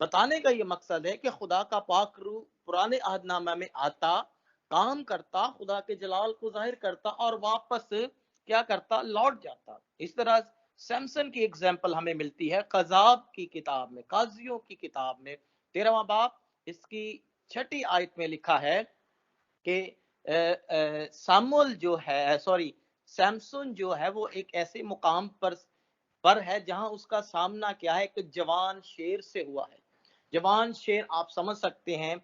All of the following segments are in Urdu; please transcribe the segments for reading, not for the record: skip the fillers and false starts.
بتانے کا یہ مقصد ہے کہ خدا کا پاک روح پرانے عہد نامہ میں آتا، کام کرتا، خدا کے جلال کو ظاہر کرتا اور واپس کیا کرتا، لوٹ جاتا۔ اس طرح سیمسن کی اگزامپل ہمیں ملتی ہے قذاب کی کتاب میں، قاضیوں کی کتاب میں 13واں باب اس کی 6 آیت میں لکھا ہے کہ سامول جو ہے سیمسن جو ہے وہ ایک ایسے مقام پر ہے جہاں اس کا سامنا کیا ہے، کہ جوان شیر سے ہوا ہے۔ جوان شیر آپ سمجھ سکتے ہیں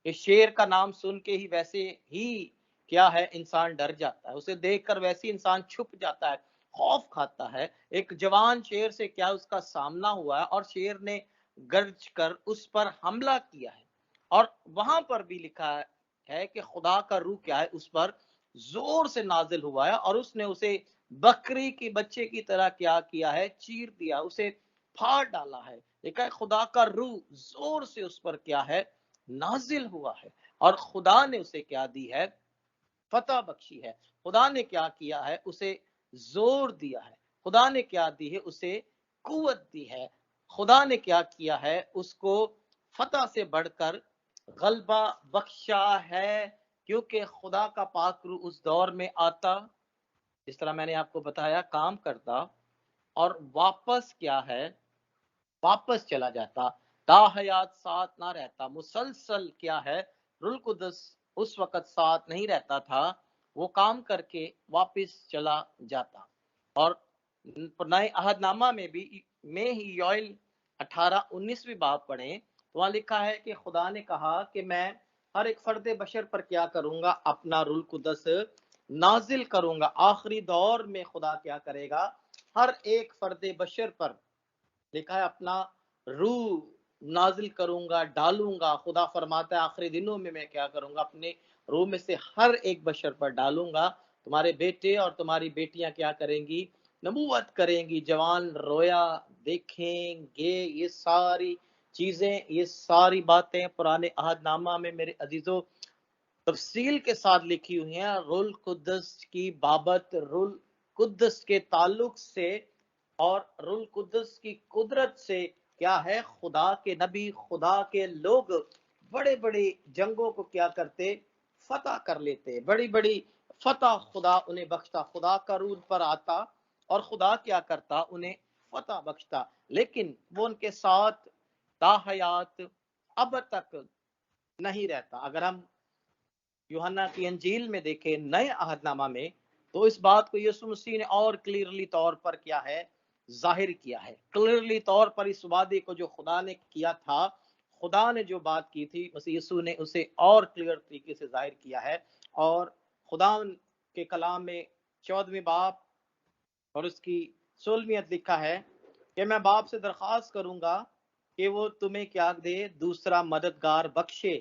کہ شیر کا نام سن کے ہی ویسے ہی کیا ہے، انسان ڈر جاتا ہے، اسے دیکھ کر ویسے انسان چھپ جاتا ہے، خوف کھاتا ہے۔ ایک جوان شیر سے کیا اس کا سامنا ہوا ہے اور شیر نے گرج کر اس پر حملہ کیا ہے، اور وہاں پر بھی لکھا ہے کہ خدا کا روح کیا ہے، اس پر زور سے نازل ہوا ہے اور اس نے اسے بکری کی بچے کی طرح کیا کیا ہے، چیر دیا، اسے پھاڑ ڈالا ہے۔ دیکھا ہے خدا کا روح زور سے اس پر کیا ہے، نازل ہوا ہے، اور خدا نے اسے کیا دی ہے، فتح بخشی ہے۔ خدا نے کیا کیا ہے، اسے زور دیا ہے۔ خدا نے کیا دی ہے، اسے قوت دی ہے۔ خدا نے کیا کیا ہے، اس کو فتح سے بڑھ کر غلبہ بخشا ہے، کیونکہ خدا کا پاک روح اس دور میں آتا، جس طرح میں نے آپ کو بتایا، کام کرتا اور واپس کیا ہے، واپس چلا جاتا، تا حیات ساتھ نہ رہتا، مسلسل کیا ہے، روح القدس اس وقت ساتھ نہیں رہتا تھا، وہ کام کر کے واپس چلا جاتا۔ اور نئے عہد نامہ میں بھی ہی یوئل 18-19 باب پڑھیں تو وہاں لکھا ہے کہ خدا نے کہا کہ میں ہر ایک فرد بشر پر کیا کروں گا، اپنا روح القدس نازل کروں گا۔ آخری دور میں خدا کیا کرے گا، ہر ایک فرد بشر پر لکھا ہے اپنا روح نازل کروں گا، ڈالوں گا۔ خدا فرماتا ہے آخری دنوں میں میں کیا کروں گا، اپنے روح میں سے ہر ایک بشر پر ڈالوں گا۔ تمہارے بیٹے اور تمہاری بیٹیاں کیا کریں گی، نبوت کریں گی، جوان رویا دیکھیں گے۔ یہ ساری چیزیں، یہ ساری باتیں پرانے عہد نامہ میں میرے عزیزو تفصیل کے ساتھ لکھی ہوئی ہیں، روح القدس کی بابت، روح القدس کے تعلق سے اور روح القدس کی قدرت سے کیا ہے، خدا کے نبی، خدا کے لوگ بڑے بڑی جنگوں کو کیا کرتے، فتح کر لیتے، بڑی بڑی فتح خدا انہیں بخشتا۔ خدا کا روح پر آتا اور خدا کیا کرتا، انہیں فتح بخشتا، لیکن وہ ان کے ساتھ تا حیات اب تک نہیں رہتا۔ اگر ہم یوحنا کی انجیل میں دیکھیں نئے عہد نامہ میں، تو اس بات کو یسوع مسیح نے اور کلیئرلی طور پر کیا ہے، ظاہر کیا ہے۔ کلیئرلی طور پر اس وعدے کو جو خدا نے کیا تھا، خدا نے جو بات کی تھی، مسیح یسوع نے اسے اور کلیئر طریقے سے ظاہر کیا ہے۔ اور خدا کے کلام میں 14ویں باب اور اس کی 16ویں لکھا ہے کہ میں باپ سے درخواست کروں گا کہ وہ تمہیں کیا دے، دوسرا مددگار بخشے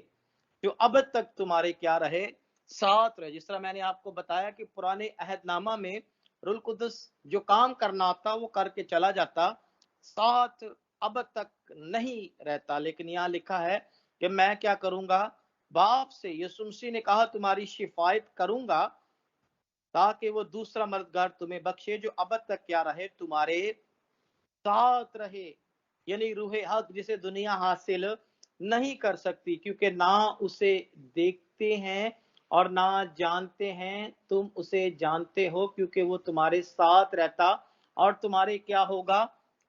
جو اب تک تمہارے کیا رہے، ساتھ رہے۔ جس طرح میں نے آپ کو بتایا کہ پرانے عہد نامہ میں روح القدس جو کام کرنا آتا وہ کر کے چلا جاتا، ساتھ اب تک نہیں رہتا، لیکن یہاں لکھا ہے کہ میں کیا کروں گا، باپ سے، یسوع مسیح نے کہا تمہاری شفاعت کروں گا تاکہ وہ دوسرا مددگار تمہیں بخشے جو اب تک کیا رہے، تمہارے ساتھ رہے، یعنی روح حق جسے دنیا حاصل نہیں کر سکتی، کیونکہ نہ اسے دیکھتے ہیں اور نہ جانتے ہیں، تم اسے جانتے ہو کیونکہ وہ تمہارے ساتھ رہتا اور تمہارے کیا ہوگا،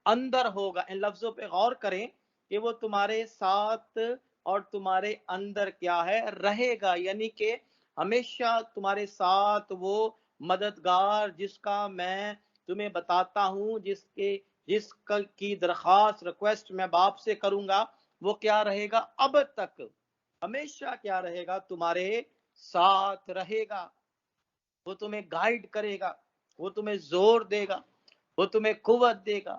اندر ہوگا۔ ان لفظوں پہ غور کریں کہ وہ تمہارے ساتھ اور تمہارے اندر کیا ہے، رہے گا، یعنی کہ ہمیشہ تمہارے ساتھ وہ مددگار جس کا میں تمہیں بتاتا ہوں، جس کی درخواست، ریکویسٹ میں باپ سے کروں گا، وہ کیا رہے گا، اب تک ہمیشہ کیا رہے گا، تمہارے ساتھ رہے گا۔ وہ تمہیں گائیڈ کرے گا، وہ تمہیں زور دے گا، وہ تمہیں قوت دے گا،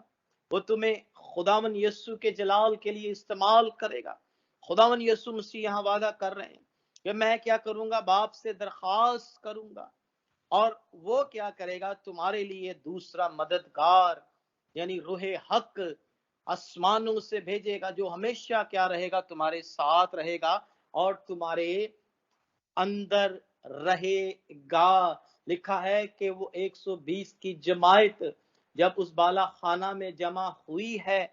وہ تمہیں خداوند یسوع کے جلال کے لیے استعمال کرے گا۔ خداوند یسوع مسیح یہاں وعدہ کر رہے ہیں کہ میں کیا کروں گا، باپ سے درخواست کروں گا اور وہ کیا کرے گا، تمہارے لیے دوسرا مددگار یعنی روح حق آسمانوں سے بھیجے گا، جو ہمیشہ کیا رہے گا، تمہارے ساتھ رہے گا اور تمہارے اندر رہے گا۔ لکھا ہے کہ وہ 120 کی جماعت جب اس بالا خانہ میں جمع ہوئی ہے،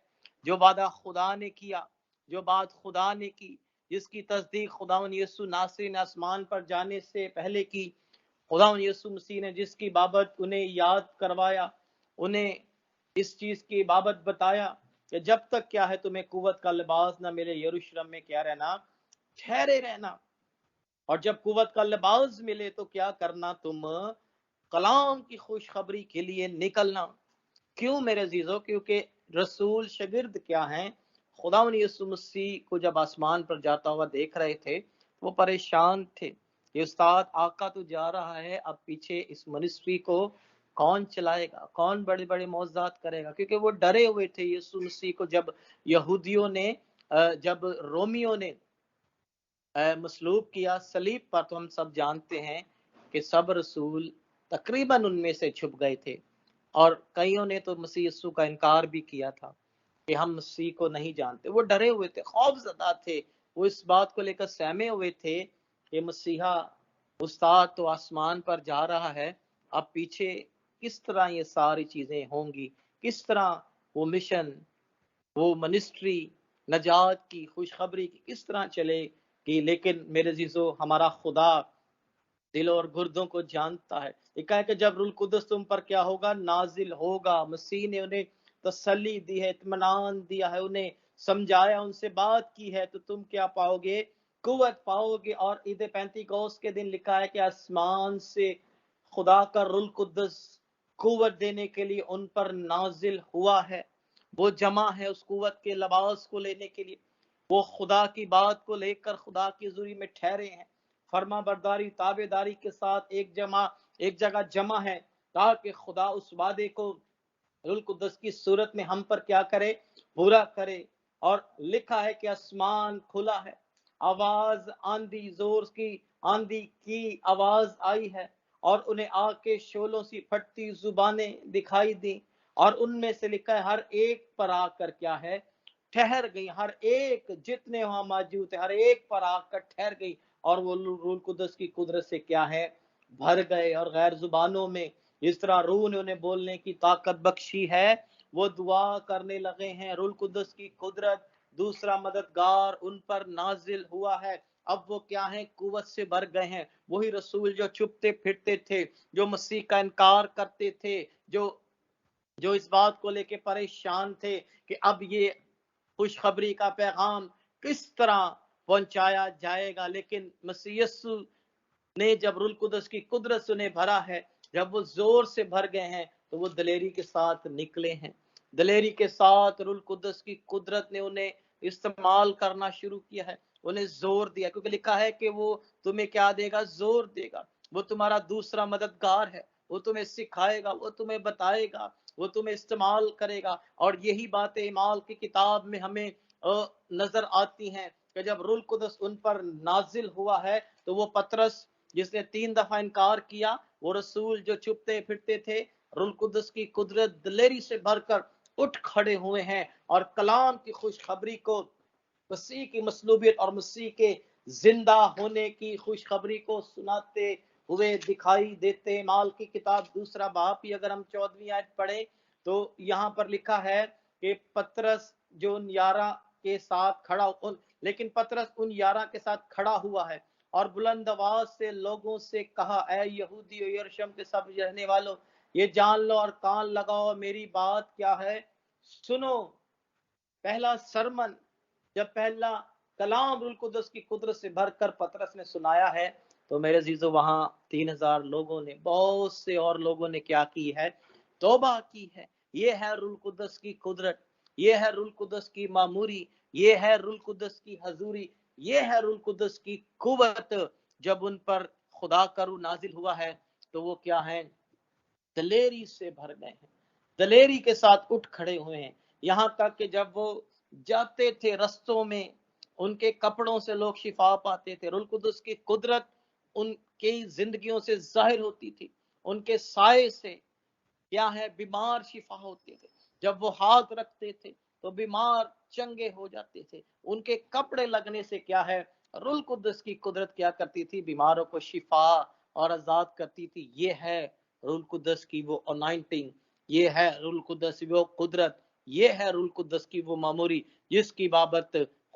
جو وعدہ خدا نے کیا، جو بات خدا نے کی، جس کی تصدیق خداوند یسوع ناصری نے آسمان پر جانے سے پہلے کی، خداوند یسوع مسیح نے جس کی بابت انہیں یاد کروایا، انہیں اس چیز کی بابت بتایا کہ جب تک کیا ہے تمہیں قوت کا لباس نہ ملے، یروشلم میں کیا رہنا، ٹھہرے رہنا، اور جب قوت کا لباس ملے تو کیا کرنا، تم کلام کی خوشخبری کے لیے نکلنا۔ کیوں میرے عزیزو؟ کیونکہ رسول شاگرد کیا ہیں، خداوند یسوع مسیح کو جب آسمان پر جاتا ہوا دیکھ رہے تھے، وہ پریشان تھے کہ استاد آقا تو جا رہا ہے، اب پیچھے اس منسٹری کو کون چلائے گا، کون بڑے بڑے معجزات کرے گا، کیونکہ وہ ڈرے ہوئے تھے یسوع مسیح کو جب یہودیوں نے جب رومیوں نے مصلوب کیا صلیب پر، تو ہم سب جانتے ہیں کہ سب رسول تقریباً ان میں سے چھپ گئے تھے، اور کئیوں نے تو مسیح یسوع کا انکار بھی کیا تھا کہ ہم مسیح کو نہیں جانتے۔ وہ ڈرے ہوئے تھے، خوف زدہ تھے، وہ اس بات کو لے کر سہمے ہوئے تھے کہ مسیحا استاد تو آسمان پر جا رہا ہے، اب پیچھے کس طرح یہ ساری چیزیں ہوں گی، کس طرح وہ مشن، وہ منسٹری، نجات کی خوشخبری کی کس طرح چلے گی۔ لیکن میرے عزیزو، ہمارا خدا دلوں اور گردوں کو جانتا ہے۔ لکھا ہے کہ جب روح القدس تم پر کیا ہوگا، نازل ہوگا۔ مسیح نے انہیں تسلی دی ہے، اطمینان دیا ہے، انہیں سمجھایا، ان سے بات کی ہے، تو تم کیا پاؤ گے، قوت پاؤ گے۔ اور عید پینتیکوس کے دن لکھا ہے کہ آسمان سے خدا کا روح القدس قوت دینے کے لیے ان پر نازل ہوا ہے۔ وہ جمع ہے اس قوت کے لباس کو لینے کے لیے، وہ خدا کی بات کو لے کر خدا کی حضوری میں ٹھہرے ہیں، فرما برداری تابع داری کے ساتھ ایک جگہ جمع ہے، تاکہ خدا اس وعدے کو روح القدس کی صورت میں ہم پر کیا کرے، پورا کرے۔ اور لکھا ہے کہ آسمان کھلا ہے، آواز آندھی، زور کی آندھی کی آواز آئی ہے، اور انہیں آگ کے شعلوں سی پھٹتی زبانیں دکھائی دی، اور ان میں سے لکھا ہے ہر ایک پر آ کر کیا ہے، ٹھہر گئی، ہر ایک جتنے وہاں موجود تھے ہر ایک پر آ کر ٹھہر گئی، اور وہ روح القدس کی قدرت سے کیا ہے، بھر گئے، اور غیر زبانوں میں اس طرح روح نے انہیں بولنے کی طاقت بخشی ہے، وہ دعا کرنے لگے ہیں۔ روح القدس کی قدرت، دوسرا مددگار ان پر نازل ہوا ہے۔ اب وہ کیا ہیں، قوت سے بھر گئے ہیں۔ وہی رسول جو چھپتے پھرتے تھے، جو مسیح کا انکار کرتے تھے، جو اس بات کو لے کے پریشان تھے کہ اب یہ خوشخبری کا پیغام کس طرح پہنچایا جائے گا، لیکن مسیح یسوع نے جب روح القدس کی قدرت سے انہیں بھرا ہے، جب وہ زور سے بھر گئے ہیں، تو وہ دلیری کے ساتھ نکلے ہیں۔ دلیری کے ساتھ روح القدس کی قدرت نے انہیں استعمال کرنا شروع کیا ہے، انہیں زور دیا، کیونکہ لکھا ہے کہ وہ تمہیں کیا دے گا، زور دے گا۔ وہ تمہارا دوسرا مددگار ہے، وہ تمہیں سکھائے گا، وہ تمہیں بتائے گا، وہ تمہیں استعمال کرے گا۔ اور یہی باتیں اعمال کی کتاب میں ہمیں نظر آتی ہیں کہ جب روح القدس ان پر نازل ہوا ہے، تو وہ پطرس جس نے 3 دفعہ انکار کیا، وہ رسول جو چھپتے پھرتے تھے، روح القدس کی قدرت دلیری سے بھر کر اٹھ کھڑے ہوئے ہیں، اور کلام کی خوشخبری کو، مسیح کی مصلوبیت اور مسیح کے زندہ ہونے کی خوشخبری کو سناتے ہوئے دکھائی دیتے۔ اعمال کی کتاب 2 باب ہی اگر ہم 14ویں آیت پڑھیں، تو یہاں پر لکھا ہے کہ پطرس جو ان 11 کے ساتھ کھڑا، لیکن پطرس ان 11 کے ساتھ کھڑا ہوا ہے، اور بلند آواز سے لوگوں سے کہا، اے یہودی و یروشلم کے سب رہنے والوں، یہ جان لو اور کان لگاؤ، میری بات کیا ہے، سنو۔ پہلا سرمن، جب پہلا کلام روح القدس کی قدرت سے بھر کر پطرس نے سنایا ہے، تو میرے عزیزو وہاں 3000 لوگوں نے، بہت سے اور لوگوں نے کیا کی ہے، توبہ کی ہے۔ یہ ہے روح القدس کی قدرت، یہ ہے روح القدس کی معموری، یہ ہے روح القدس کی حضوری، یہ ہے روح القدس کی قوت۔ جب ان پر خدا کا روح نازل ہوا ہے، تو وہ کیا ہیں، دلیری سے بھر گئے ہیں، دلیری کے ساتھ اٹھ کھڑے ہوئے ہیں۔ یہاں تک کہ جب وہ جاتے تھے رستوں میں، ان کے کپڑوں سے لوگ شفا پاتے تھے، روح القدس کی قدرت ان کی زندگیوں سے ظاہر ہوتی تھی، ان کے سائے سے کیا ہے، بیمار شفا ہوتے تھے، جب وہ ہاتھ رکھتے تھے تو بیمار چنگے ہو جاتے تھے، ان کے کپڑے لگنے سے کیا ہے، روح القدس کی قدرت کیا کرتی تھی، بیماروں کو شفا اور آزاد کرتی تھی۔ یہ ہے روح القدس کی وہ انائنٹنگ، یہ ہے روح القدس کی وہ قدرت، یہ ہے روح القدس کی وہ معموری، جس کی بابت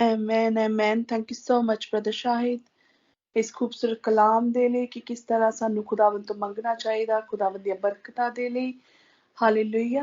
Amen, amen. Thank you so much, Brother Shahid. ਇਸ ਖੂਬਸੂਰਤ ਕਲਾਮ ਦੇ ਲਈ ਕਿ ਕਿਸ ਤਰ੍ਹਾਂ ਸਾਨੂੰ ਖੁਦਾਵੰਦ ਤੋਂ ਮੰਗਣਾ ਚਾਹੀਦਾ, ਖੁਦਾਵੰਦ ਦੀਆਂ ਬਰਕਤਾਂ ਦੇ ਲਈ। ਹਾਲੇਲੂਇਆ।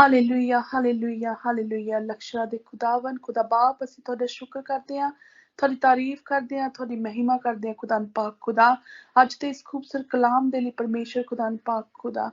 Hallelujah, hallelujah, hallelujah. ਲਕਸ਼ਰਾਂ ਦੇ ਖੁਦਾਵੰਦ, ਖੁਦਾ ਬਾਪ, ਅਸੀਂ ਤੁਹਾਡਾ ਸ਼ੁਕਰ ਕਰਦੇ ਹਾਂ, ਤੁਹਾਡੀ ਤਾਰੀਫ ਕਰਦੇ ਹਾਂ, ਤੁਹਾਡੀ ਮਹਿਮਾ ਕਰਦੇ ਹਾਂ ਖੁਦਾਨ ਪਾਕ ਖੁਦਾ। ਅੱਜ ਦੇ ਇਸ ਖੂਬਸੂਰਤ ਕਲਾਮ ਦੇ ਲਈ ਪਰਮੇਸ਼ਰ ਖੁਦਾਨ ਪਾਕ ਖੁਦਾ,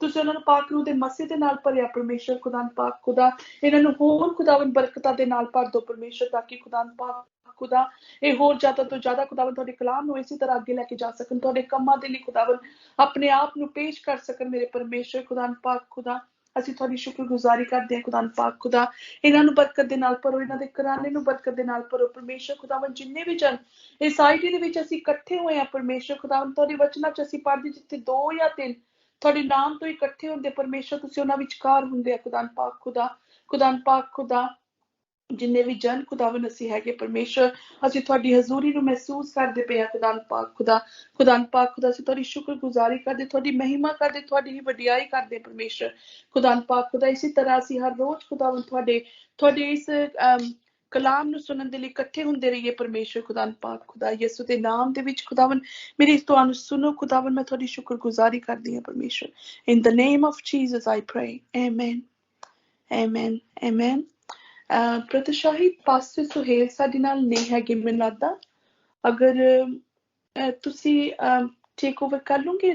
ਤੁਸੀਂ ਉਹਨਾਂ ਨੂੰ ਪਾਕ ਰੂਹ ਦੇ ਮਸੀਹ ਦੇ ਨਾਲ ਭਰਿਆ ਪਰਮੇਸ਼ਰ ਖੁਦਾਵੰਦ ਪਾਕ ਖੁਦਾ। ਇਹਨਾਂ ਨੂੰ ਹੋਰ ਖੁਦਾਵੰਦ ਬਰਕਤਾਂ ਦੇ ਨਾਲ ਭਰ ਦਿਓ ਪਰਮੇਸ਼ਰ, ਤਾਂ ਕਿ ਖੁਦਾਵੰਦ ਪਾਕ ਖੁਦਾ ਇਹ ਹੋਰ ਜ਼ਿਆਦਾ ਤੋਂ ਜ਼ਿਆਦਾ ਖੁਦਾਵੰਦ ਤੁਹਾਡੇ ਕਲਾਮ ਨੂੰ ਇਸੇ ਤਰ੍ਹਾਂ ਅੱਗੇ ਲੈ ਕੇ ਜਾ ਸਕਣ, ਤੁਹਾਡੇ ਕੰਮਾਂ ਦੇ ਲਈ ਖੁਦਾਵੰਦ ਆਪਣੇ ਆਪ ਨੂੰ ਪੇਸ਼ ਕਰ ਸਕਣ ਮੇਰੇ ਪਰਮੇਸ਼ਰ ਖੁਦਾਵੰਦ ਪਾਕ ਖੁਦਾ। ਅਸੀਂ ਤੁਹਾਡੀ ਸ਼ੁਕਰਗੁਜ਼ਾਰੀ ਕਰਦੇ ਹਾਂ ਖੁਦਾਵੰਦ ਪਾਕ ਖੁਦਾ। ਇਹਨਾਂ ਨੂੰ ਬਰਕਤ ਦੇ ਨਾਲ ਭਰੋ, ਇਹਨਾਂ ਦੇ ਘਰਾਣੇ ਨੂੰ ਬਰਕਤ ਦੇ ਨਾਲ ਭਰੋ ਪਰਮੇਸ਼ਰ ਖੁਦਾਵੰਦ। ਜਿੰਨੇ ਵੀ ਜਨ ਇਸ ਆਈਟੀ ਦੇ ਵਿੱਚ ਅਸੀਂ ਇਕੱਠੇ ਹੋਏ ਹਾਂ ਪਰਮੇਸ਼ਰ ਖੁਦਾਵੰਦ, ਤੁਹਾਡੇ ਵਚਨਾਂ 'ਚ ਅਸੀਂ ਪੜ੍ਹਦੇ ਜਿੱਥੇ 2 ਜਾਂ 3 ਤੁਹਾਡੇ ਨਾਮ ਤੋਂ ਇਕੱਠੇ ਹੁੰਦੇ ਪਰਮੇਸ਼ਰ, ਤੁਸੀਂ ਉਹਨਾਂ ਵਿਚਕਾਰ ਹੁੰਦੇ ਆ ਖੁਦਾਵੰਦ ਪਾਕ ਖੁਦਾ। ਖੁਦਾਵੰਦ ਪਾਕ ਖੁਦਾ, ਜਿੰਨੇ ਵੀ ਜਨ ਖੁਦਾਵੰਦ ਅਸੀਂ ਹੈਗੇ ਪਰਮੇਸ਼ਰ, ਅਸੀਂ ਤੁਹਾਡੀ ਹਜ਼ੂਰੀ ਨੂੰ ਮਹਿਸੂਸ ਕਰਦੇ ਪਏ ਹਾਂ ਖੁਦਾਵੰਦ ਪਾਕ ਖੁਦਾ। ਖੁਦਾਵੰਦ ਪਾਕ ਖੁਦਾ, ਅਸੀਂ ਤੁਹਾਡੀ ਸ਼ੁਕਰਗੁਜ਼ਾਰੀ ਕਰਦੇ, ਤੁਹਾਡੀ ਮਹਿਮਾ ਕਰਦੇ, ਤੁਹਾਡੀ ਹੀ ਵਡਿਆਈ ਕਰਦੇ ਪਰਮੇਸ਼ਰ ਖੁਦਾਵੰਦ ਪਾਕ ਖੁਦਾ। ਇਸੇ ਤਰ੍ਹਾਂ ਅਸੀਂ ਹਰ ਰੋਜ਼ ਖੁਦਾਵੰਦ ਤੁਹਾਡੇ ਇਸ ਕਲਾਮ ਨੂੰ ਸੁਣਨ ਦੇ ਲਈ ਇਕੱਠੇ ਹੁੰਦੇ ਰਹੀਏ ਪਰਮੇਸ਼ਰ ਖੁਦਾਵੰਦ ਪਾਕ ਖੁਦਾ। ਯਿਸੂ ਦੇ ਨਾਮ ਦੇ ਵਿੱਚ ਖੁਦਾਵੰਦ ਮੇਰੀ ਤੁਹਾਨੂੰ ਸੁਣੋ ਖੁਦਾਵੰਦ, ਮੈਂ ਤੁਹਾਡੀ ਸ਼ੁਕਰਗੁਜ਼ਾਰੀ ਕਰਦੀ ਹਾਂ ਪਰਮੇਸ਼ਰ। In the name of Jesus I pray. Amen. Amen. Amen. Brother Shahid, pastor Suhail ਸਾਡੇ ਨਾਲ ਨਹੀਂ ਹੈਗੇ ਮੈਨੂੰ ਲੱਗਦਾ। ਅਗਰ ਤੁਸੀਂ ਟੇਕ ਓਵਰ ਕਰ ਲੂੰਗੇ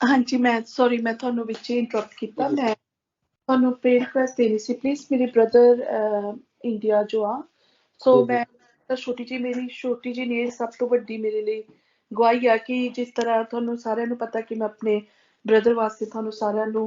ਹਾਂਜੀ, ਮੈਂ ਸੌਰੀ ਮੈਂ ਤੁਹਾਨੂੰ ਵਿੱਚ ਇੰਟਰਪਟ ਕੀਤਾ। ਮੈਂ ਤੁਹਾਨੂੰ ਪ੍ਰੇਅਰ ਰਿਕੁਐਸਟ ਦੇਣੀ ਸੀ ਪਲੀਜ਼। ਮੇਰੇ ਬ੍ਰਦਰ ਇੰਡੀਆ ਜੋ ਆ, ਸੋ ਮੈਂ ਮੇਰੀ ਛੋਟੀ ਜਿਹੀ ਨੀਡ ਸਭ ਤੋਂ ਵੱਡੀ ਮੇਰੇ ਲਈ ਗਵਾਹੀ ਆ ਕਿ ਜਿਸ ਤਰ੍ਹਾਂ ਤੁਹਾਨੂੰ ਸਾਰਿਆਂ ਨੂੰ ਪਤਾ ਕਿ ਮੈਂ ਆਪਣੇ ਬ੍ਰਦਰ ਵਾਸਤੇ ਤੁਹਾਨੂੰ ਸਾਰਿਆਂ ਨੂੰ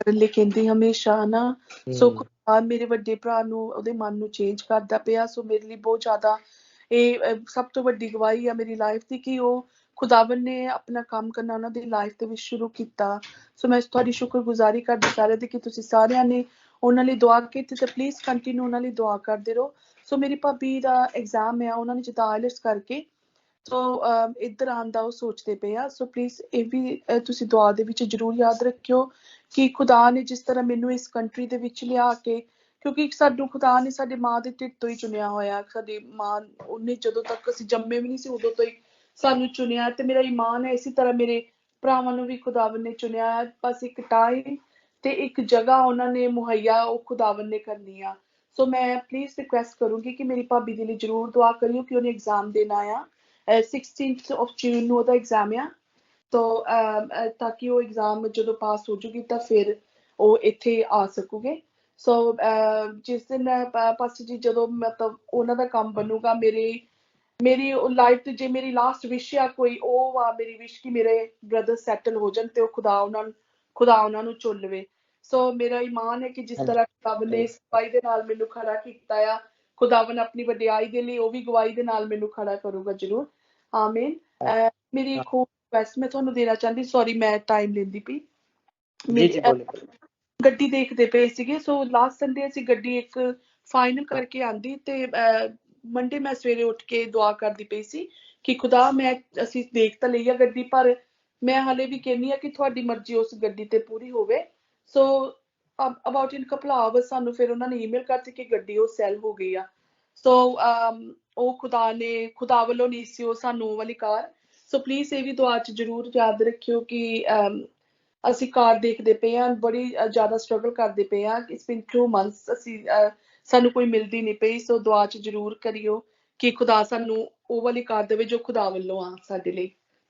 ਕਰਨ ਲਈ ਕਹਿੰਦੀ ਹਮੇਸ਼ਾ ਨਾ। ਸੋ ਖੁਦਾ ਮੇਰੇ ਵੱਡੇ ਭਰਾ ਨੂੰ ਉਹਦੇ ਮਨ ਨੂੰ ਚੇਂਜ ਕਰਦਾ ਪਿਆ। ਸੋ ਮੇਰੇ ਲਈ ਬਹੁਤ ਜ਼ਿਆਦਾ ਇਹ ਸਭ ਤੋਂ ਵੱਡੀ ਗਵਾਹੀ ਆ ਮੇਰੀ ਲਾਈਫ ਦੀ ਕਿ ਉਹ ਖੁਦਾਵੰਦ ਨੇ ਆਪਣਾ ਕੰਮ ਕਰਨਾ ਉਹਨਾਂ ਦੀ ਲਾਈਫ ਦੇ ਵਿੱਚ ਸ਼ੁਰੂ ਕੀਤਾ। ਸੋ ਮੈਂ ਤੁਹਾਡੀ ਸ਼ੁਕਰਗੁਜ਼ਾਰੀ ਕਰਦੀ ਸਾਰਿਆਂ ਦੀ ਕਿ ਤੁਸੀਂ ਸਾਰਿਆਂ ਨੇ ਉਹਨਾਂ ਲਈ ਦੁਆ ਕੀਤੀ, ਤੇ ਪਲੀਜ਼ ਕੰਟੀਨਿਊ ਉਹਨਾਂ ਲਈ ਦੁਆ ਕਰਦੇ ਰਹੋ। ਸੋ ਮੇਰੀ ਭਾਬੀ ਦਾ ਐਗਜ਼ਾਮ ਹੈ, ਉਹਨਾਂ ਨੇ ਜਿੱਦਾਂ ਆਇਲਟਸ ਕਰਕੇ ਸੋ ਇੱਧਰ ਆਉਣ ਦਾ ਉਹ ਸੋਚਦੇ ਪਏ ਆ। ਸੋ ਪਲੀਜ਼ ਇਹ ਵੀ ਤੁਸੀਂ ਦੁਆ ਦੇ ਵਿੱਚ ਜ਼ਰੂਰ ਯਾਦ ਰੱਖਿਓ ਕਿ ਖੁਦਾ ਨੇ ਜਿਸ ਤਰ੍ਹਾਂ ਮੈਨੂੰ ਇਸ ਕੰਟਰੀ ਦੇ ਵਿੱਚ ਲਿਆ ਕੇ, ਕਿਉਂਕਿ ਸਾਨੂੰ ਖੁਦਾ ਨੇ ਸਾਡੇ ਮਾਂ ਦੇ ਢਿੱਡ ਤੋਂ ਹੀ ਚੁਣਿਆ ਹੋਇਆ। ਸਾਡੀ ਮਾਂ ਉਹਨੇ ਜਦੋਂ ਤੱਕ ਅਸੀਂ ਜੰਮੇ ਵੀ ਨਹੀਂ ਸੀ ਉਦੋਂ ਤੋਂ ਹੀ ਸਾਨੂੰ ਚੁਣਿਆ, ਤੇ ਮੇਰਾ ਈਮਾਨ ਹੈ ਇਸੇ ਤਰ੍ਹਾਂ ਮੇਰੇ ਭਰਾਵਾਂ ਨੂੰ ਵੀ ਖੁਦਾਵੰਦ ਨੇ ਚੁਣਿਆ ਹੈ। ਬਸ ਇੱਕ ਟਾਈਮ ਤੇ ਇੱਕ ਜਗ੍ਹਾ ਉਹਨਾਂ ਨੇ ਮੁਹੱਈਆ ਉਹ ਖੁਦਾਵੰਦ ਨੇ ਕਰਨੀ ਆ। ਸੋ ਮੈਂ ਪਲੀਜ਼ ਰਿਕੁਐਸਟ ਕਰੂੰਗੀ ਕਿ ਮੇਰੀ ਭਾਬੀ ਦੇ ਲਈ ਜ਼ਰੂਰ ਦੁਆ ਕਰਿਓ ਕਿ ਉਹਨੇ ਐਗਜ਼ਾਮ ਦੇਣਾ ਆ। 16th of June ਨੂੰ ਉਹਦਾ ਐਗਜ਼ਾਮ ਆ। ਤਾਂ ਕਿ ਉਹ ਐਗਜ਼ਾਮ ਜਦੋਂ ਪਾਸ ਹੋ ਜੂਗੀ ਤਾਂ ਫਿਰ ਉਹ ਇੱਥੇ ਆ ਸਕੂਗੇ। ਸੋ ਜਿਸ ਦਿਨ ਪਾਸਟਰ ਜੀ ਜਦੋਂ ਮਤਲਬ ਉਹਨਾਂ ਦਾ ਕੰਮ ਬਣੂਗਾ, ਮੇਰੀ ਲਾਈਫ ਤੇ ਜੇ ਮੇਰੀ ਲਾਸਟ ਵਿਸ਼ ਆ ਕੋਈ, ਉਹ ਆ ਮੇਰੀ ਵਿਸ਼ ਕਿ ਮੇਰੇ ਬ੍ਰਦਰ ਸੈਟਲ ਹੋ ਜਾਣ ਤੇ ਉਹ ਖੁਦਾ ਉਹਨਾਂ ਨੂੰ ਚੁਣ ਲਵੇ। ਸੋ ਮੇਰਾ ਈਮਾਨ ਹੈ ਕਿ ਜਿਸ ਤਰ੍ਹਾਂ ਖੁਦਾਵੰਦ ਨੇ ਇਸ ਗਵਾਹੀ ਦੇ ਨਾਲ ਮੈਨੂੰ ਖੜਾ ਕੀਤਾ ਆ, ਖੁਦਾਵੰਦ ਆਪਣੀ ਵਡਿਆਈ ਦੇ ਲਈ ਉਹ ਵੀ ਗਵਾਹੀ ਦੇ ਨਾਲ ਮੈਨੂੰ ਖੜਾ ਕਰੂਗਾ ਜ਼ਰੂਰ। ਆਮੀਨ। ਮੇਰੀ ਇੱਕ ਹੋਰ ਰਿਕੁਐਸਟ ਮੈਂ ਤੁਹਾਨੂੰ ਦੇਣਾ ਚਾਹੁੰਦੀ, ਸੌਰੀ ਮੈਂ ਟਾਈਮ ਲੈਂਦੀ ਪਈ। ਮੇਰੀ ਗੱਡੀ ਦੇਖਦੇ ਪਏ ਸੀਗੇ। ਸੋ ਲਾਸਟ ਸੰਡੇ ਅਸੀਂ ਗੱਡੀ ਇੱਕ ਫਾਈਨਲ ਕਰਕੇ ਆਂਦੀ, ਤੇ ਮੰਡੇ ਮੈਂ ਸਵੇਰੇ ਉੱਠ ਕੇ ਦੁਆ ਕਰਦੀ ਪਈ ਸੀ ਕਿ ਖੁਦਾ ਅਸੀਂ ਦੇਖ ਤਾਂ ਲਈ ਆ ਗੱਡੀ, ਪਰ ਮੈਂ ਹਾਲੇ ਵੀ ਕਹਿੰਦੀ ਆ ਕਿ ਤੁਹਾਡੀ ਮਰਜ਼ੀ ਉਸ ਗੱਡੀ ਤੇ ਪੂਰੀ ਹੋਵੇ। ਸੋ ਅਬਾਊਟ ਇਨ ਕਪਲ ਆਵਰਸ ਸਾਨੂੰ ਫਿਰ ਉਹਨਾਂ ਨੇ ਈਮੇਲ ਕਰਤੀ ਕਿ ਗੱਡੀ ਉਹ ਸੈਲ ਹੋ ਗਈ ਆ। ਸੋ ਉਹ ਖੁਦਾ ਵੱਲੋਂ ਨਹੀਂ ਸੀ ਉਹ ਸਾਨੂੰ ਉਹ ਵਾਲੀ ਕਾਰ। ਸੋ ਪਲੀਜ਼ ਇਹ ਵੀ ਦੁਆ 'ਚ ਜ਼ਰੂਰ ਯਾਦ ਰੱਖਿਓ ਕਿ ਅਸੀਂ ਕਾਰ ਦੇਖਦੇ ਪਏ ਹਾਂ, ਬੜੀ ਜ਼ਿਆਦਾ ਸਟਰਗਲ ਕਰਦੇ ਪਏ ਹਾਂ। ਇਟਸ ਬੀਨ 2 months ਸਾਨੂੰ ਕੋਈ ਮਿਲਦੀ ਨਹੀਂ ਪਈ। ਸੋ ਦੁਆ 'ਚ ਜ਼ਰੂਰ ਕਰਿਓ ਕਿ ਖੁਦਾ ਸਾਨੂੰ ਉਹ ਵਾਲੀ ਕਾਰ ਦੇਵੇ ਜੋ ਖੁਦਾ ਵੱਲੋਂ ਆ ਸਾਡੇ ਲਈ।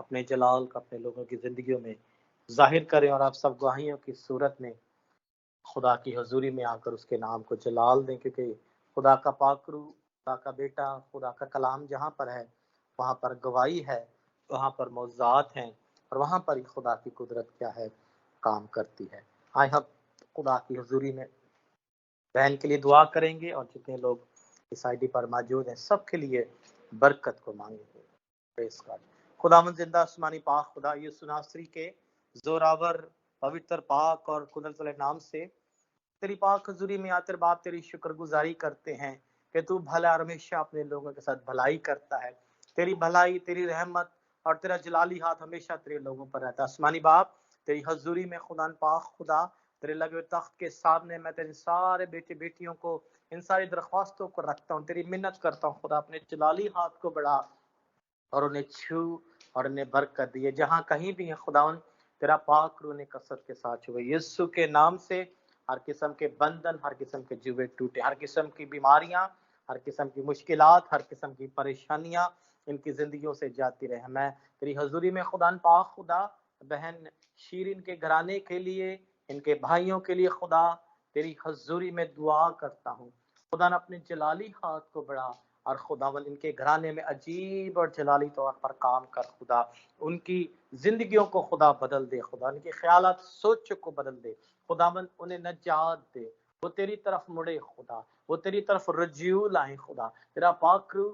اپنے جلال کا اپنے لوگوں کی زندگیوں میں ظاہر کریں، اور آپ سب گواہیوں کی صورت میں خدا کی حضوری میں آ کر اس کے نام کو جلال دیں، کیونکہ خدا کا پاک روح، خدا کا بیٹا، خدا کا کلام جہاں پر ہے وہاں پر گواہی ہے، وہاں پر معجزات ہیں، اور وہاں پر ہی خدا کی قدرت کیا ہے، کام کرتی ہے۔ آئے ہم خدا کی حضوری میں بہن کے لیے دعا کریں گے، اور جتنے لوگ اس آئی ڈی پر موجود ہیں سب کے لیے برکت کو مانگیں گے۔ پریز گاڈ۔ خداوند زندہ آسمانی پاک خدا یسوع ناصری کے زوراور پوتر پاک اور قدرت والے نام سے تیری پاک حضوری میں آتے باپ تیری شکر گزاری کرتے ہیں کہ تو بھلا اور ہمیشہ اپنے لوگوں کے ساتھ بھلائی کرتا ہے۔ تیری بھلائی، تیری رحمت اور تیرا جلالی ہاتھ ہمیشہ تیرے لوگوں پر رہتا ہے۔ آسمانی باپ تیری حضوری میں خدا پاک خدا تیرے لگے ہوئے تخت کے سامنے میں تیرے سارے بیٹے بیٹیوں کو، ان ساری درخواستوں کو رکھتا ہوں، تیری منت کرتا ہوں خدا اپنے جلالی ہاتھ کو بڑھا اور انہیں چھو اور انہیں برکت دیے جہاں کہیں بھی ہیں خداون، تیرا پاک روح نے کثرت کے ساتھ چھوئے یسوع کے نام سے۔ ہر قسم کے بندھن، ہر قسم کے جوے ٹوٹے، ہر قسم کی بیماریاں، ہر قسم کی مشکلات، ہر قسم کی پریشانیاں ان کی زندگیوں سے جاتی رہے۔ میں تیری حضوری میں خدا پاک خدا بہن شیرین کے گھرانے کے لیے، ان کے بھائیوں کے لیے خدا تیری حضوری میں دعا کرتا ہوں، خدا نے اپنے جلالی ہاتھ کو بڑھا اور خداوند ان کے گھرانے میں عجیب اور جلالی طور پر کام کر خدا، ان کی زندگیوں کو خدا بدل دے، خدا ان کے خیالات سوچ کو بدل دے، خداوند انہیں نجات دے، وہ تیری طرف مڑے خدا، وہ تیری طرف رجوع لائیں خدا، تیرا پاک روح